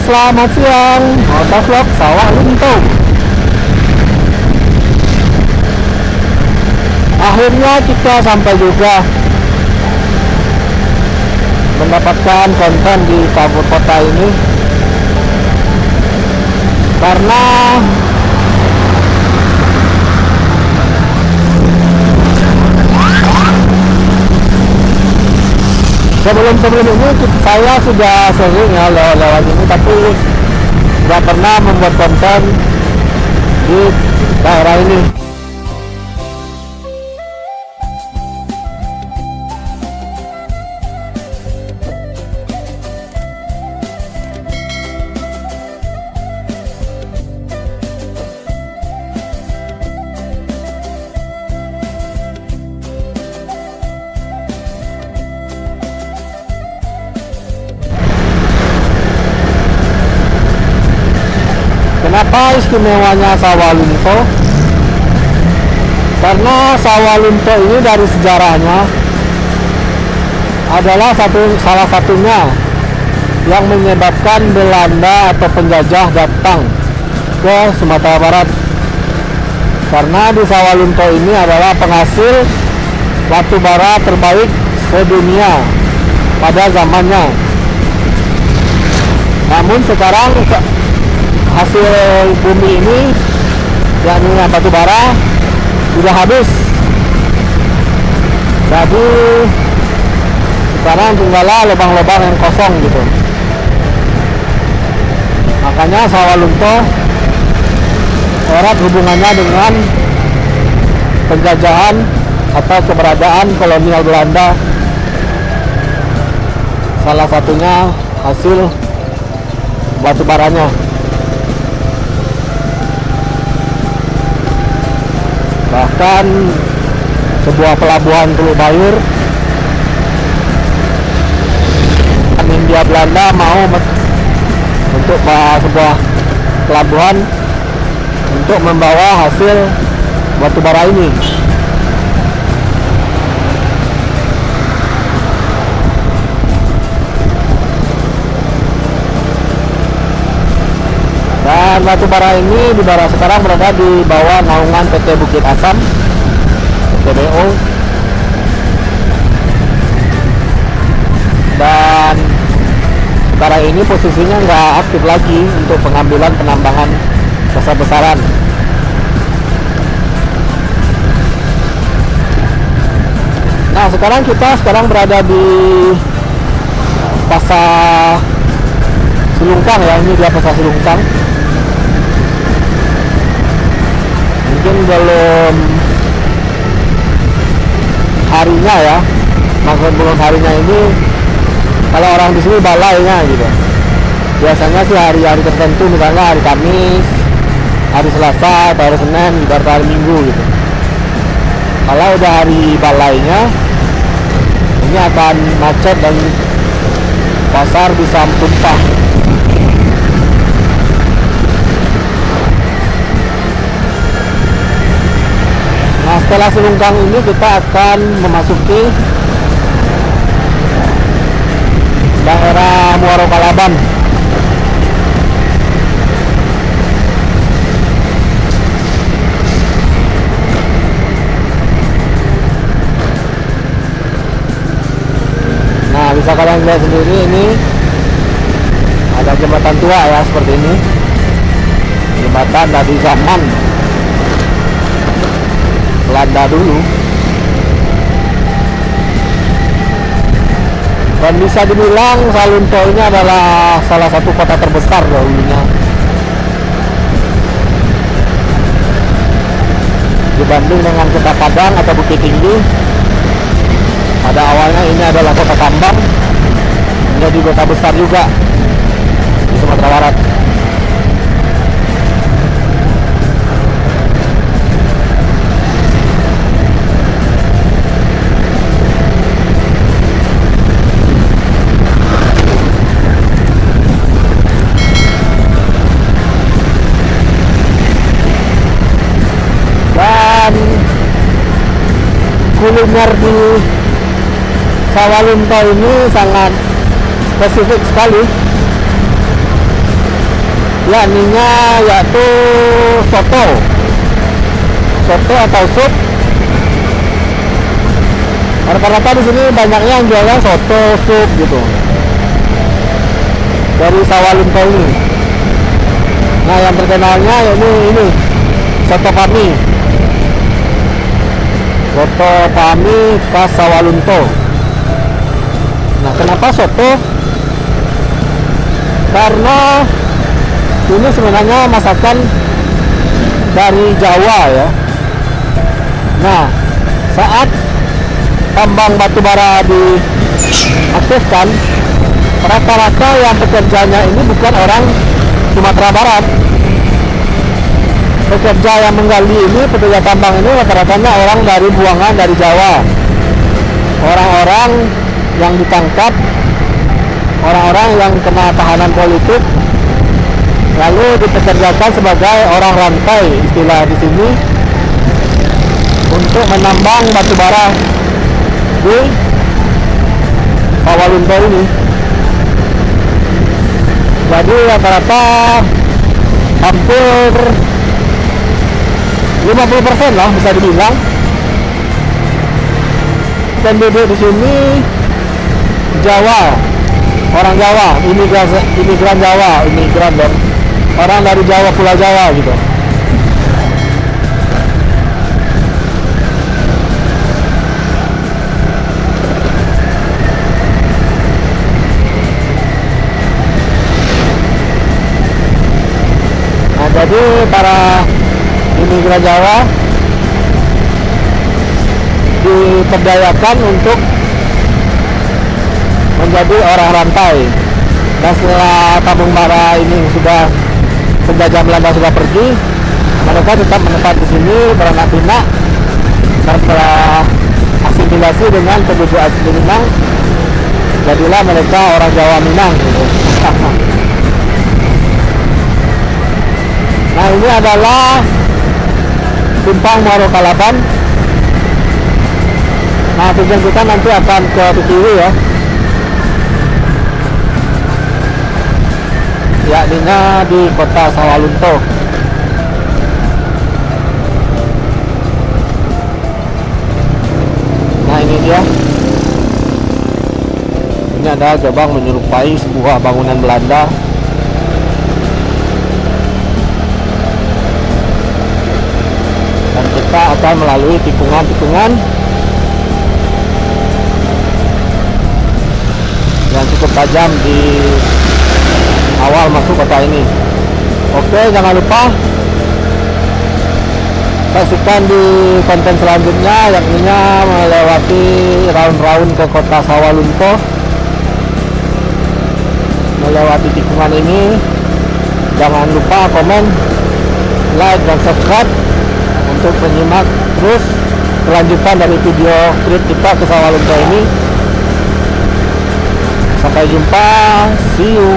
selamat siang. Motovlog Sawah Lunto. Akhirnya kita sampai juga mendapatkan konten di kabupaten kota ini, karena sebelum ini saya sudah sering ya lewat ini, tapi nggak pernah membuat konten di daerah ini. Kenapa istimewanya Sawah Lunto? Karena Sawah Lunto ini dari sejarahnya adalah salah satunya yang menyebabkan Belanda atau penjajah datang ke Sumatera Barat. Karena di Sawah Lunto ini adalah penghasil batu bara terbaik sedunia pada zamannya. Namun sekarang hasil bumi ini, yakni batu bara, sudah habis. Jadi sekarang tinggallah lubang-lubang yang kosong gitu. Makanya Sawah Lunto erat hubungannya dengan penjajahan atau keberadaan kolonial Belanda. Salah satunya hasil batu baranya. Bahkan sebuah pelabuhan Teluk Bayur, Hindia Belanda mau untuk sebuah pelabuhan untuk membawa hasil batu bara ini. Dan batu bara ini sekarang berada di bawah naungan PT Bukit Asam, PTBO. Dan sekarang ini posisinya nggak aktif lagi untuk pengambilan penambangan besar-besaran. Nah, sekarang berada di Pasar Silungkang ya, ini dia Pasar Silungkang. Mungkin belum harinya ya, maksud belum harinya ini kalau orang di sini balainya gitu. Biasanya sih hari-hari tertentu, misalnya hari Kamis, hari Selasa, atau hari Senin, atau hari Minggu gitu. Kalau udah hari balainya, ini akan macet dan pasar bisa tumpah. Nah, setelah Silungkang ini kita akan memasuki daerah Muaro Kalaban. Nah, bisa kalian lihat sendiri, ini ada jembatan tua ya, seperti ini. Jembatan dari zaman Belanda dulu, dan bisa dibilang Sawah Lunto ini adalah salah satu kota terbesar dahulunya dibanding dengan Kota Padang atau Bukit Tinggi. Pada awalnya ini adalah kota tambang, menjadi kota besar juga di Sumatera Barat. kuliner di Sawah Lunto ini sangat spesifik sekali. yakninya yaitu soto atau sup. Rata-rata di sini banyaknya yang jualan soto, sup gitu dari Sawalunto ini. Nah, yang terkenalnya ini soto kami khas Sawalunto. Nah, kenapa soto? Karena ini sebenarnya masakan dari Jawa ya. Nah, saat tambang batubara diaktifkan, rata-rata yang pekerjanya ini bukan orang Sumatera Barat. Pekerja yang menggali ini, pekerja tambang ini rata-rata orang dari buangan dari Jawa. Orang-orang yang ditangkap, orang-orang yang kena tahanan politik, lalu dipekerjakan sebagai orang rantai, istilah di sini, untuk menambang batubara di Sawalunto ini. Jadi rata-rata hampir 50% lah bisa dibilang penduduk di sini Jawa, orang Jawa, imigran Jawa, dan orang dari Jawa, Pulau Jawa gitu. Nah, jadi para imigran Jawa diperdayakan untuk menjadi orang rantai. Dan setelah tabung bara ini sudah penjajah Belanda sudah pergi, mereka tetap menetap di sini beranak pinak dan terasimilasi dengan penduduk asli Minang. Jadilah mereka orang Jawa Minang gitu. Nah, ini adalah simpang Muaro Kalaban. Nah, tujuan kita nanti akan ke Titiwi ya, yakninya di kota Sawalunto. Nah, ini dia. Ini ada gerbang menyerupai sebuah bangunan Belanda. Dan kita akan melalui tikungan-tikungan yang cukup tajam di awal masuk kota ini. Oke, jangan lupa saksikan di konten selanjutnya, yakninya melewati round-round ke kota Sawalunto, melewati tikungan ini. Jangan lupa komen, like, dan subscribe untuk menyimak terus kelanjutan dari video trip kita ke Sawalunto ini. Sampai jumpa, see you.